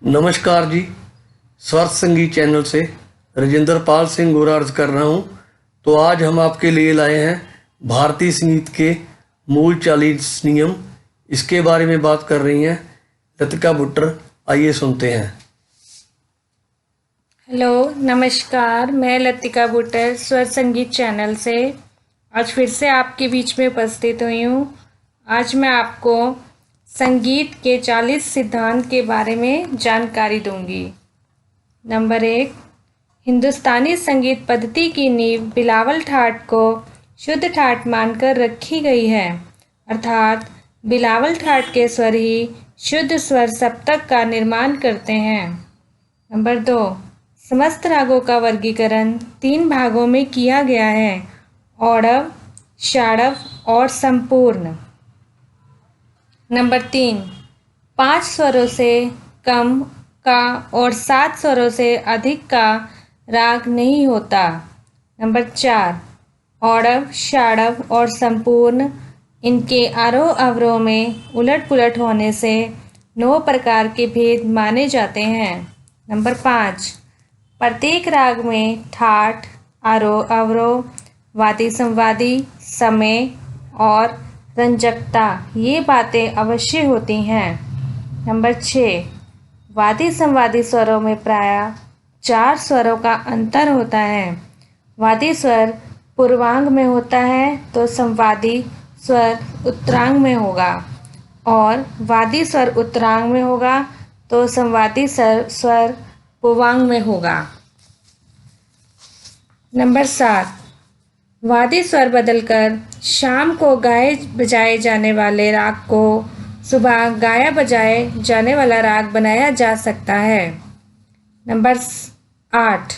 नमस्कार जी। स्वर संगीत चैनल से राजेंद्र पाल सिंह गोरा अर्ज कर रहा हूँ। तो आज हम आपके लिए लाए हैं भारतीय संगीत के मूल 40 नियम। इसके बारे में बात कर रही हैं लतिका बुट्टर। आइए सुनते हैं। हेलो नमस्कार, मैं लतिका बुट्टर स्वर संगीत चैनल से आज फिर से आपके बीच में उपस्थित हुई हूँ। आज मैं आपको संगीत के 40 सिद्धांत के बारे में जानकारी दूंगी। नंबर 1, हिंदुस्तानी संगीत पद्धति की नींव बिलावल ठाट को शुद्ध ठाट मानकर रखी गई है, अर्थात बिलावल ठाट के स्वर ही शुद्ध स्वर सप्तक का निर्माण करते हैं। नंबर 2, समस्त रागों का वर्गीकरण 3 भागों में किया गया है, औडव, षाडव और संपूर्ण। नंबर 3, 5 स्वरों से कम का और 7 स्वरों से अधिक का राग नहीं होता। नंबर 4, औडव, षाडव और संपूर्ण, इनके आरोह अवरोह में उलट पुलट होने से 9 प्रकार के भेद माने जाते हैं। नंबर 5, प्रत्येक राग में ठाठ, आरोह अवरोह, वादी संवादी, समय और रंजकता ये बातें अवश्य होती हैं। नंबर 6, वादी संवादी स्वरों में प्रायः 4 स्वरों का अंतर होता है। वादी स्वर पूर्वांग में होता है तो संवादी स्वर उत्तरांग में होगा, और वादी स्वर उत्तरांग में होगा तो संवादी स्वर पूर्वांग में होगा। नंबर 7, वादी स्वर बदलकर शाम को गाए बजाए जाने वाले राग को सुबह गाया बजाए जाने वाला राग बनाया जा सकता है। नंबर 8,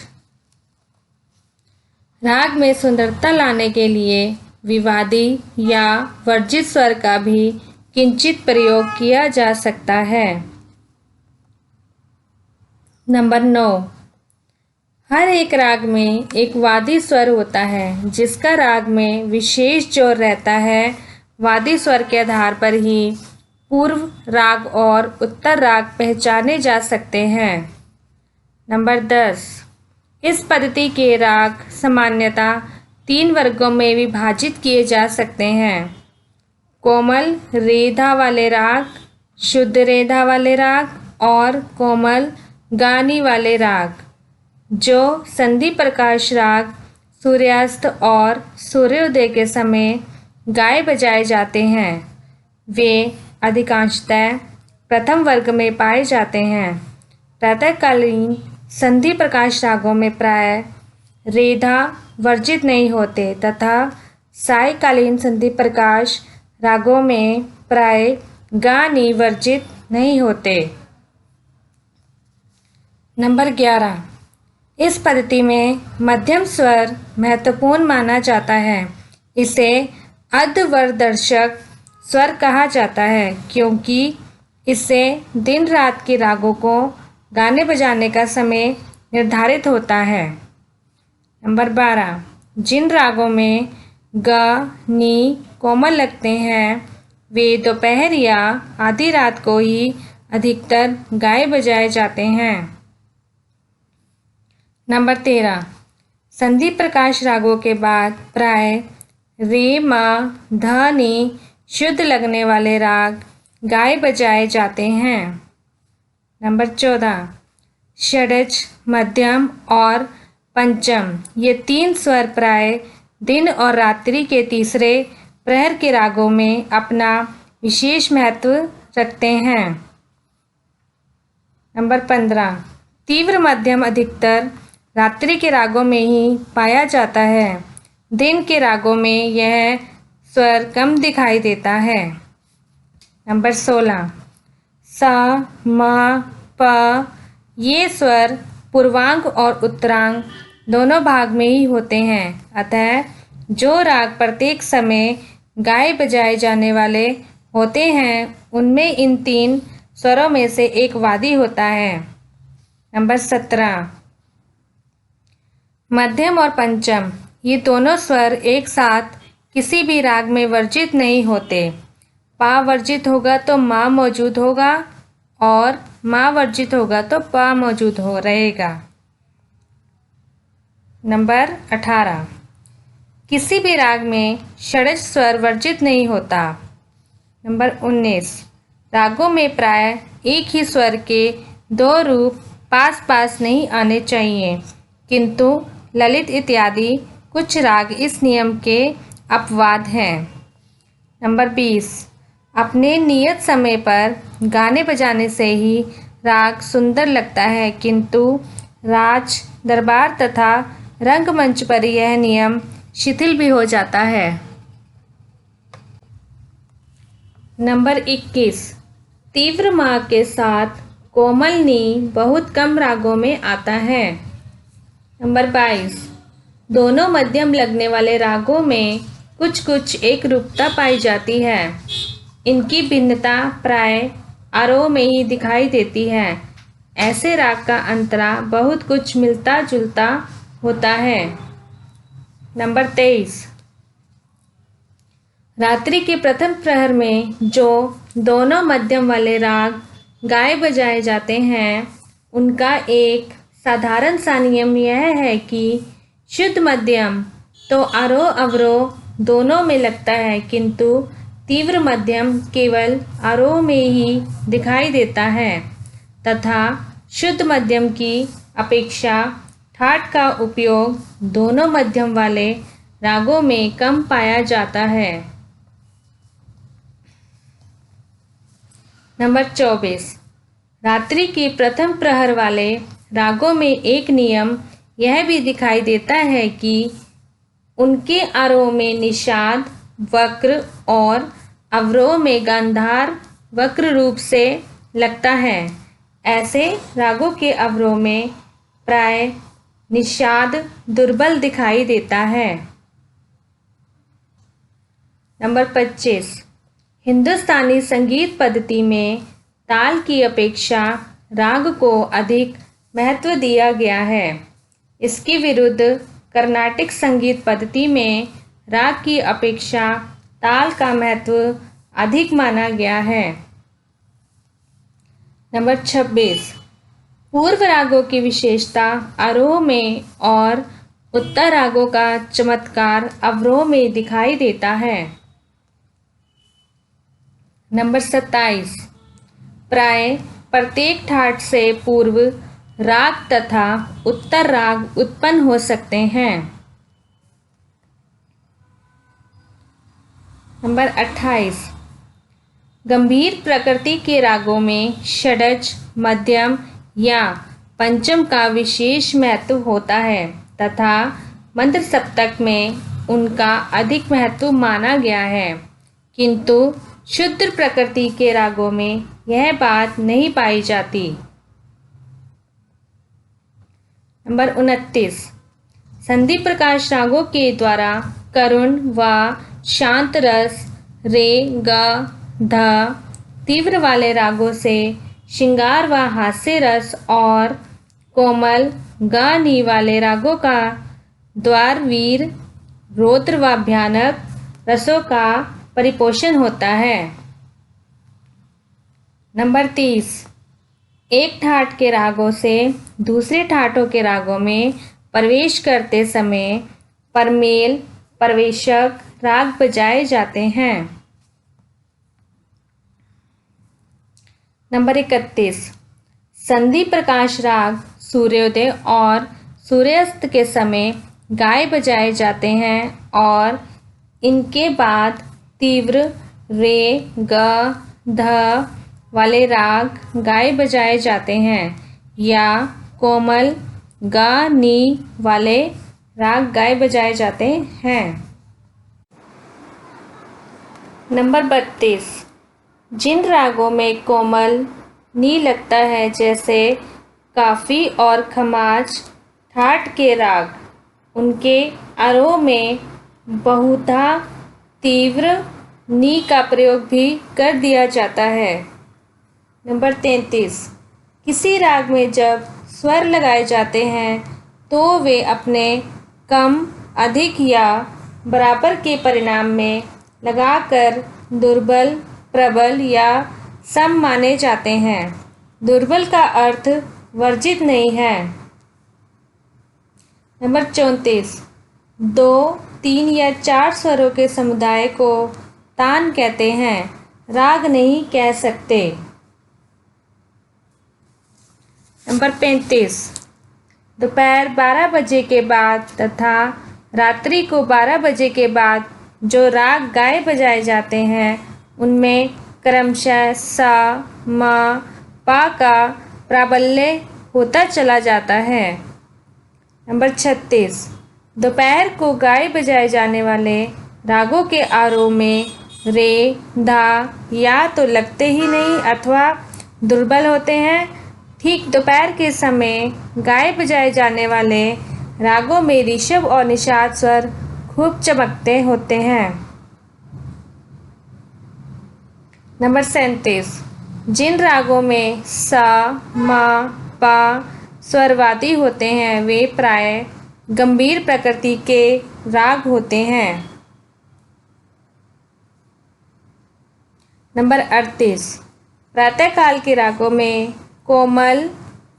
राग में सुंदरता लाने के लिए विवादी या वर्जित स्वर का भी किंचित प्रयोग किया जा सकता है। नंबर 9, हर एक राग में एक वादी स्वर होता है, जिसका राग में विशेष जोर रहता है। वादी स्वर के आधार पर ही पूर्व राग और उत्तर राग पहचाने जा सकते हैं। नंबर 10, इस पद्धति के राग सामान्यतः 3 वर्गों में विभाजित किए जा सकते हैं: कोमल रेधा वाले राग, शुद्ध रेधा वाले राग और कोमल गानी वाले राग। जो संधि प्रकाश राग सूर्यास्त और सूर्योदय के समय गाए बजाए जाते हैं, वे अधिकांशतः प्रथम वर्ग में पाए जाते हैं। प्रातःकालीन संधि प्रकाश रागों में प्राय रेधा वर्जित नहीं होते तथा सायकालीन संधि प्रकाश रागों में प्राय गानी वर्जित नहीं होते। नंबर 11, इस पद्धति में मध्यम स्वर महत्वपूर्ण माना जाता है। इसे अर्धवर्धदर्शक स्वर कहा जाता है, क्योंकि इससे दिन रात के रागों को गाने बजाने का समय निर्धारित होता है। नंबर 12, जिन रागों में ग, नी कोमल लगते हैं, वे दोपहर या आधी रात को ही अधिकतर गाए बजाए जाते हैं। नंबर 13, संधि प्रकाश रागों के बाद प्राय रे, मा, ध, नी शुद्ध लगने वाले राग गाए बजाए जाते हैं। नंबर 14, षड्ज, मध्यम और पंचम ये 3 स्वर प्राय दिन और रात्रि के तीसरे प्रहर के रागों में अपना विशेष महत्व रखते हैं। नंबर 15, तीव्र मध्यम अधिकतर रात्रि के रागों में ही पाया जाता है। दिन के रागों में यह स्वर कम दिखाई देता है। नंबर 16, स, म, प ये स्वर पूर्वांग और उत्तरांग दोनों भाग में ही होते हैं। अतः जो राग प्रत्येक समय गाए बजाए जाने वाले होते हैं, उनमें इन 3 स्वरों में से एक वादी होता है। नंबर 17, मध्यम और पंचम ये दोनों स्वर एक साथ किसी भी राग में वर्जित नहीं होते। पा वर्जित होगा तो मा मौजूद होगा, और मा वर्जित होगा तो प मौजूद हो रहेगा। नंबर 18, किसी भी राग में षड्ज स्वर वर्जित नहीं होता। नंबर 19, रागों में प्राय एक ही स्वर के दो रूप पास पास नहीं आने चाहिए, किंतु ललित इत्यादि कुछ राग इस नियम के अपवाद हैं। नंबर 20, अपने नियत समय पर गाने बजाने से ही राग सुंदर लगता है, किंतु राज दरबार तथा रंगमंच पर यह नियम शिथिल भी हो जाता है। नंबर 21, तीव्र मा के साथ कोमल नी बहुत कम रागों में आता है। नंबर 22, दोनों मध्यम लगने वाले रागों में कुछ कुछ एक रूपता पाई जाती है। इनकी भिन्नता प्राय आरोह में ही दिखाई देती है। ऐसे राग का अंतरा बहुत कुछ मिलता जुलता होता है। नंबर 23, रात्रि के प्रथम प्रहर में जो दोनों मध्यम वाले राग गाए बजाए जाते हैं, उनका एक साधारण सा नियम यह है कि शुद्ध मध्यम तो आरोह अवरोह दोनों में लगता है, किंतु तीव्र मध्यम केवल आरोह में ही दिखाई देता है तथा शुद्ध मध्यम की अपेक्षा ठाट का उपयोग दोनों मध्यम वाले रागों में कम पाया जाता है। नंबर 24, रात्रि के प्रथम प्रहर वाले रागों में एक नियम यह भी दिखाई देता है कि उनके आरोह में निषाद वक्र और अवरोह में गांधार वक्र रूप से लगता है। ऐसे रागों के अवरोह में प्राय निषाद दुर्बल दिखाई देता है। नंबर 25, हिंदुस्तानी संगीत पद्धति में ताल की अपेक्षा राग को अधिक महत्व दिया गया है। इसके विरुद्ध कर्नाटिक संगीत पद्धति में राग की अपेक्षा ताल का महत्व अधिक माना गया है। नंबर 26, पूर्व रागों की विशेषता आरोह में और उत्तर रागों का चमत्कार अवरोह में दिखाई देता है। नंबर 27, प्राय प्रत्येक ठाट से पूर्व राग तथा उत्तर राग उत्पन्न हो सकते हैं। नंबर 28, गंभीर प्रकृति के रागों में षड्ज मध्यम या पंचम का विशेष महत्व होता है तथा मंत्र सप्तक में उनका अधिक महत्व माना गया है, किंतु शुद्ध प्रकृति के रागों में यह बात नहीं पाई जाती। नंबर 29, संधि प्रकाश रागों के द्वारा करुण व शांत रस रे ग ध तीव्र वाले रागों से श्रृंगार व हास्य रस और कोमल ग नी वाले रागों का द्वार वीर रौद्र व भयानक रसों का परिपोषण होता है। नंबर 30, एक ठाट के रागों से दूसरे ठाटों के रागों में प्रवेश करते समय परमेल प्रवेशक राग बजाए जाते हैं। नंबर 31, संधि प्रकाश राग सूर्योदय और सूर्यास्त के समय गाए बजाए जाते हैं और इनके बाद तीव्र रे ग ध वाले राग गाए बजाए जाते हैं या कोमल ग नी वाले राग गाए बजाए जाते हैं। नंबर 32, जिन रागों में कोमल नी लगता है जैसे काफ़ी और खमाज ठाट के राग, उनके आरोह में बहुधा तीव्र नी का प्रयोग भी कर दिया जाता है। नंबर 33, किसी राग में जब स्वर लगाए जाते हैं तो वे अपने कम अधिक या बराबर के परिणाम में लगाकर दुर्बल प्रबल या सम माने जाते हैं। दुर्बल का अर्थ वर्जित नहीं है। नंबर 34, 2, 3 या 4 स्वरों के समुदाय को तान कहते हैं, राग नहीं कह सकते। नंबर 35, दोपहर 12 बजे के बाद तथा रात्रि को 12 बजे के बाद जो राग गाए बजाए जाते हैं उनमें क्रमशः सा, म, पा का प्राबल्य होता चला जाता है। नंबर 36, दोपहर को गाए बजाए जाने वाले रागों के आरोह में रे, धा या तो लगते ही नहीं अथवा दुर्बल होते हैं। ठीक दोपहर के समय गाए बजाए जाने वाले रागों में ऋषभ और निषाद स्वर खूब चमकते होते हैं। नंबर 37, जिन रागों में सा, म, पा स्वरवादी होते हैं वे प्राय गंभीर प्रकृति के राग होते हैं। नंबर 38, प्रातःकाल के रागों में कोमल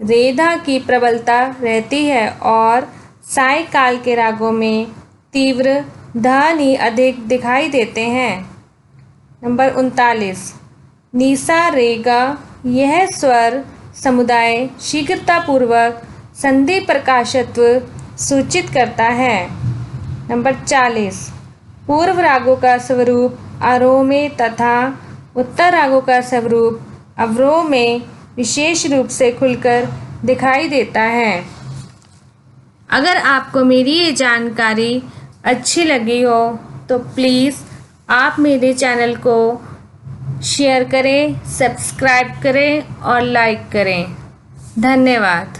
रेधा की प्रबलता रहती है और सायंकाल के रागों में तीव्र ध्वनि अधिक दिखाई देते हैं। नंबर 39, निसा रेगा यह स्वर समुदाय शीघ्रतापूर्वक संधि प्रकाशत्व सूचित करता है। नंबर 40, पूर्व रागों का स्वरूप आरोह में तथा उत्तर रागों का स्वरूप अवरोह में विशेष रूप से खुलकर दिखाई देता है। अगर आपको मेरी ये जानकारी अच्छी लगी हो तो प्लीज़ आप मेरे चैनल को शेयर करें, सब्सक्राइब करें और लाइक करें। धन्यवाद।